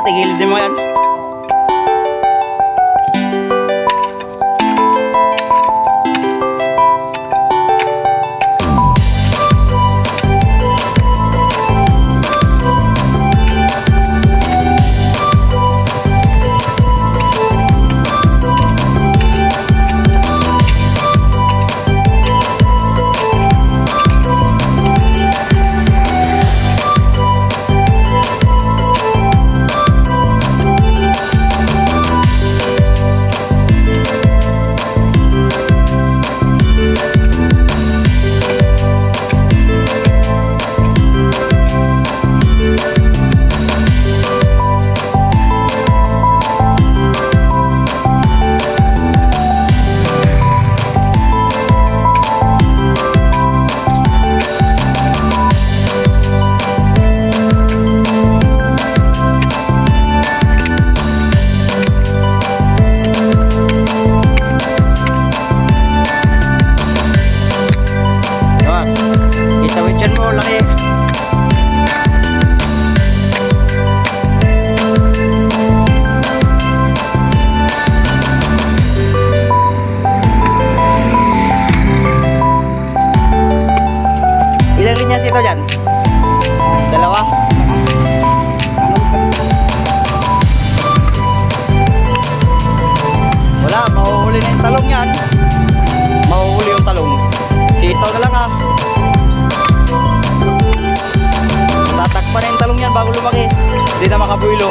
tigilid din mo yan. Dito dyan. Dalawa. Wala, mahuhuli na yung talong yan. Mahuhuli yung talong. Sitaw na lang ha. Tatakpan na yung talong yan bago lumaki. Hindi na makabuilo.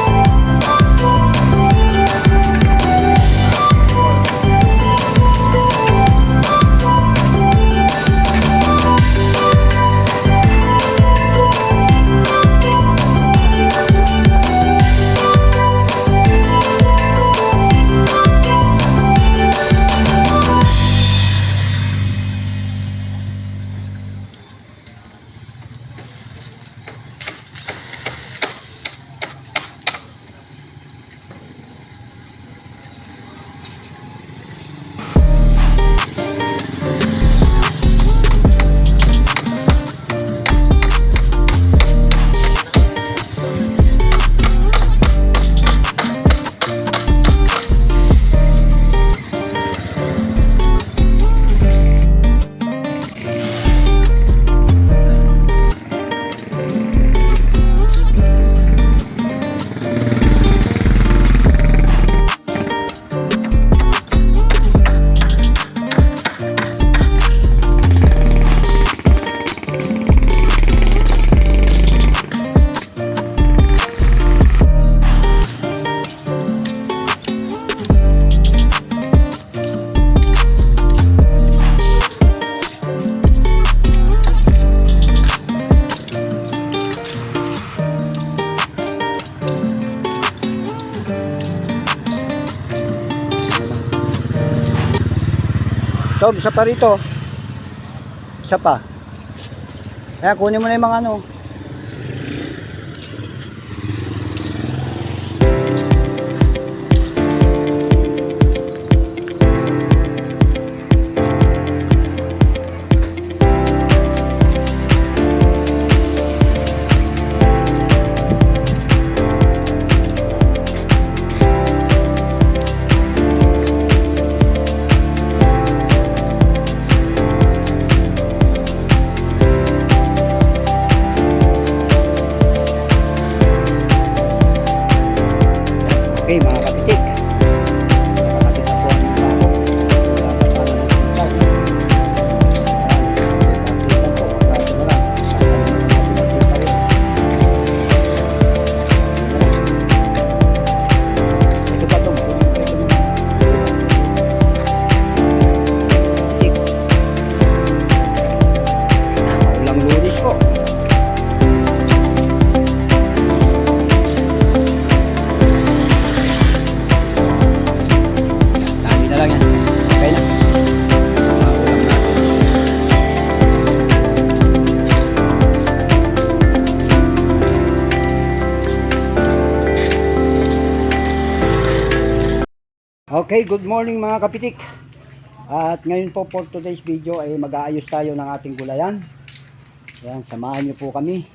Tog, isa pa rito. Isa pa. Kaya kunin mo na yung mga ano. Okay mga kapitik, nakakapit na po ang ulang lunis po. Okay, good morning mga kapitik. At ngayon po for today's video ay mag-aayos tayo ng ating gulayan. Ayan, samahan niyo po kami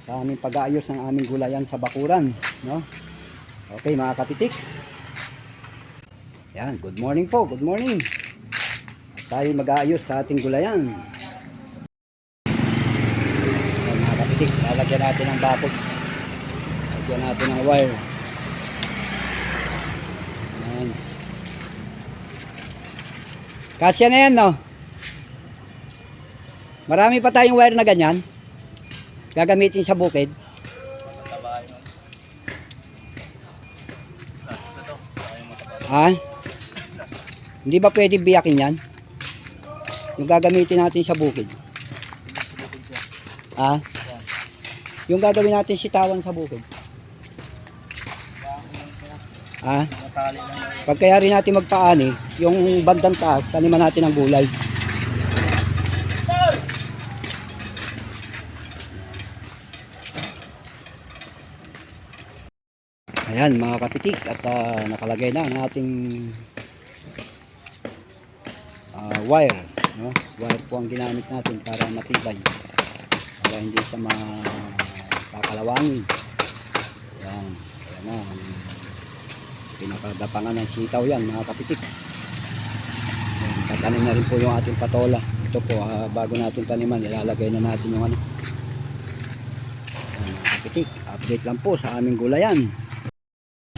sa aming pag-aayos ng aming gulayan sa bakuran, no? Okay mga kapitik. Yan, good morning po, good morning. At tayo mag-aayos sa ating gulayan. Yan mga kapitik, lalagyan natin ng bakod. Lalagyan natin ng wire. Yan. Kasya na yan, no? Marami pa tayong wire na ganyan. Gagamitin sa bukid. Ha? Hindi ba pwede biyakin yan? Yung gagamitin natin sa bukid. Ha? Yung gagawin natin sitawan sa bukid. Ha? Pagkayari natin magpaani, yung bandang taas, taniman natin ng gulay. Ayan mga kapitik, at nakalagay na ang ating wire, no? Wire po ang ginamit natin para matibay, para hindi siya makakalawangin. Ayan, ayan na, pinakadapangan ng sitaw yan mga kapitik. Ayan, tatanim na rin po yung ating patola. Ito po, bago natin taniman, ilalagay na natin yung ano. Ayan, mga kapitik, update lang po sa aming gulayan.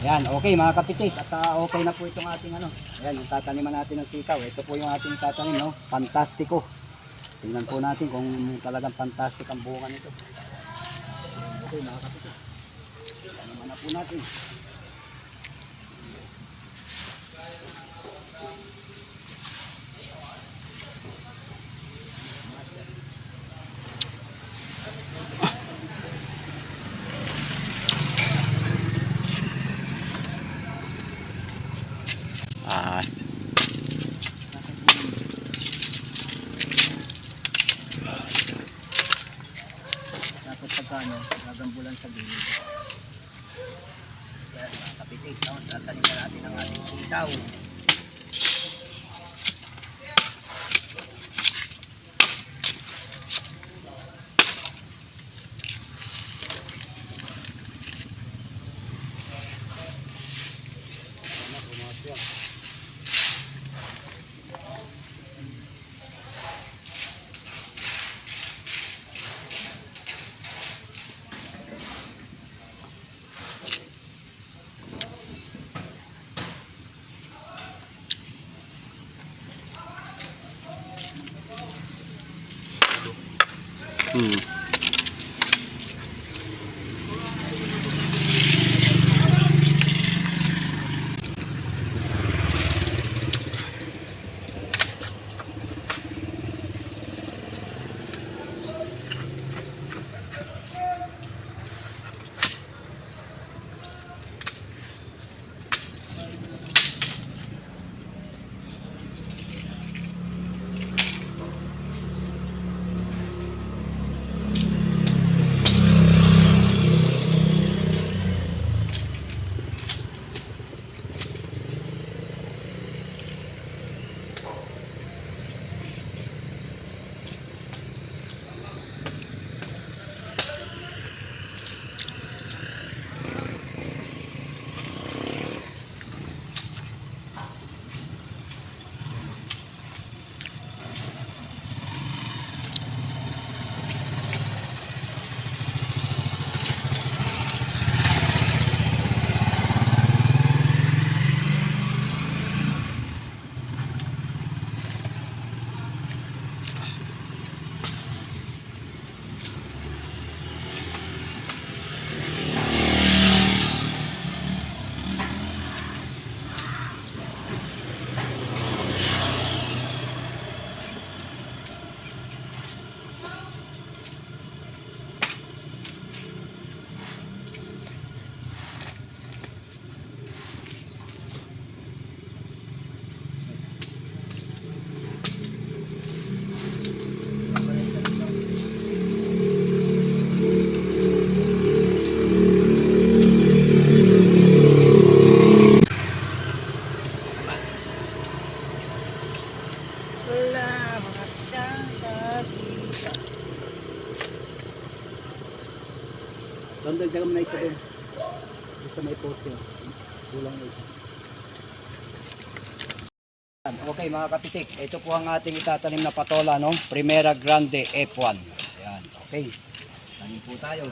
Ayan, okay mga kapitik, at okay na po itong ating ano. Ayan, yung tataniman natin ng sitaw. Ito po yung ating tatanim, no? Pantastiko. Tingnan po natin kung talagang fantastic ang bunga nito. Okay mga kapitik, taniman na po natin. Tapos pagkano, gagambulan sa gilid. Kaya mga kapitik, no? Tataniman natin ang ating sitaw. Doon, dagdagan mo na ito doon. Basta may poste. Kulang na ito. Okay mga kapitik, ito po ang ating itatanim na patola, no? Primera Grande F1. Ayan, okay. Tanim po tayo.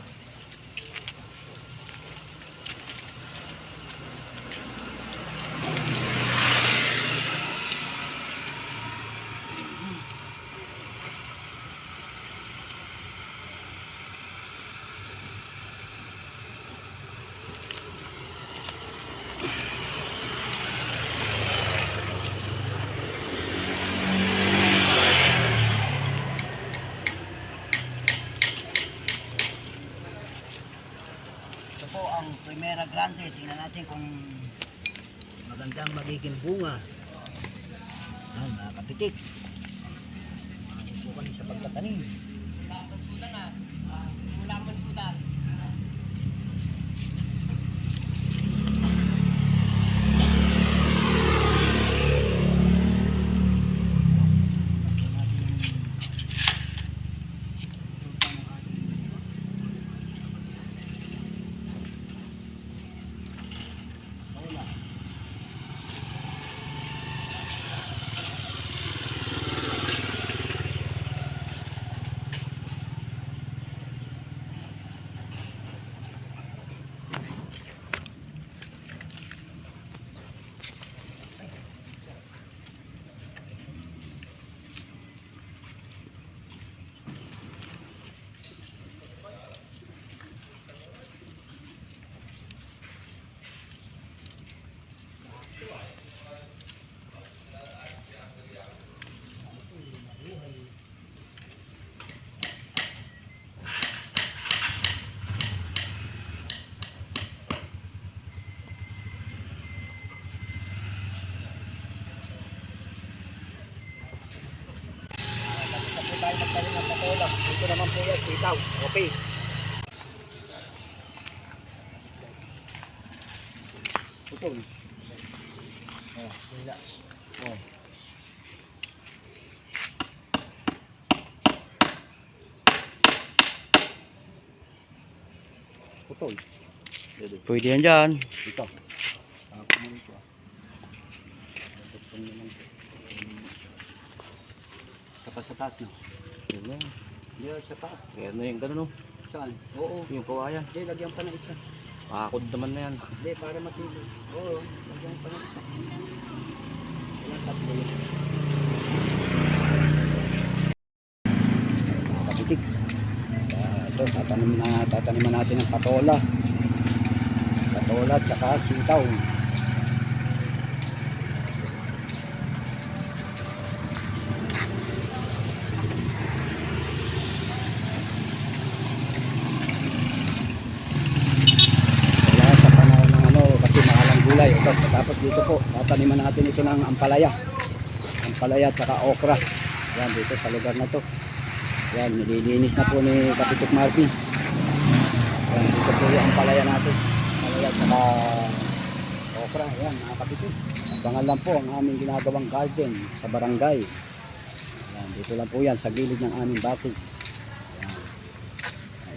Ito po ang Primera Grande. Tingnan natin kung magandang magiging bunga. Ayan mga kapitik. Maraming po kami sa pagtatanim. Ulaman po na. Tayo magtanim ng patola. Dito naman po yan, sitaw. Okay. Putol. Oh, wala. Oh. Putol. Pwede yan dyan. Ito. Ako mo ito. Tapos sa taas na. Yan na. Hindi sa taas. Yan na yung gano'n no. Saan? Oo. Yung kawayan. Hindi, lagyan pa na isa. Pakakod naman na yan. Hindi, para matindi. Oo. Lagyan pa na isa. Yan tatlo yun. Kapitik. Ito, tataniman natin ng patola. Patola at saka sitaw. Tapos dito po, tataniman natin ito ng ampalaya. Ampalaya at saka okra. Yan, dito sa lugar na to. Yan, nililinis na po ni Kapitik Marvin. Yan, dito po yung ampalaya natin. Ampalaya at saka okra. Yan, mga kapitik. Abangan lang po ang aming ginagawang garden sa barangay. Yan, dito lang po yan, sa gilid ng aming batig. Yan.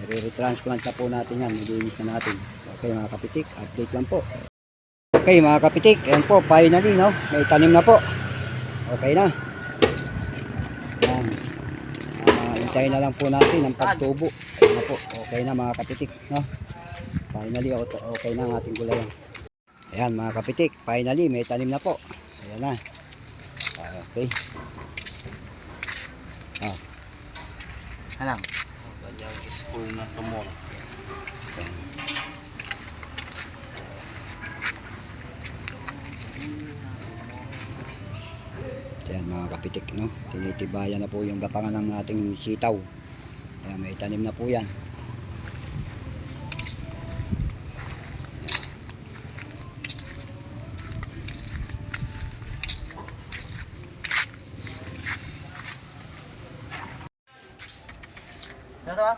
I-retransplant na po natin yan. Nililinis na natin. Okay mga kapitik, update lang po. Okay mga kapitik, ayan po, finally no, may tanim na po. Okay na. Ayan. Hintayin na lang po natin ang pagtubo. Ayan na po, okay na mga kapitik no. Finally, okay na ang ating gulayan. Ayan mga kapitik, finally may tanim na po. Ayan na. Okay. Halang. Kanyang school na tumor. Ayan. Ayan mga kapitik no, tinitibayan na po yung gapangan ng ating sitaw. Ayan, may tanim na po yan. Ano ba?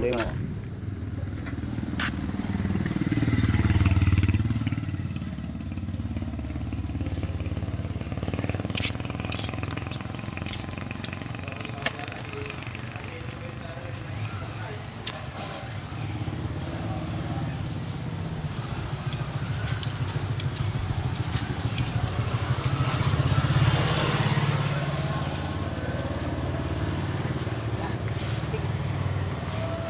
Tuloy mo.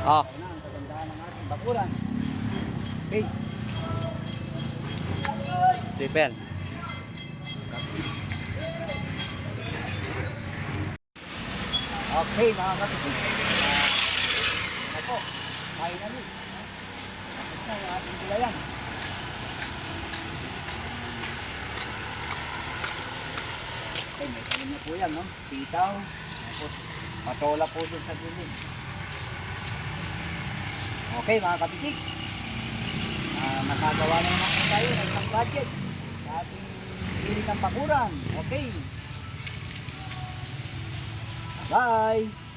Ah. Ito na ang kagandahan ng ating bakuran. Okay. Triple. Okay mga kapatid. Ako, finally. Tapos na yung ating gulayan. Okay, may salim na po yan, no? Sitaw. Tapos, patola po dun sa gilid. Okay mga kapitik, nakagawa na naman po tayo ng isang budget sa ating hilig ng bakuran. Okay, bye!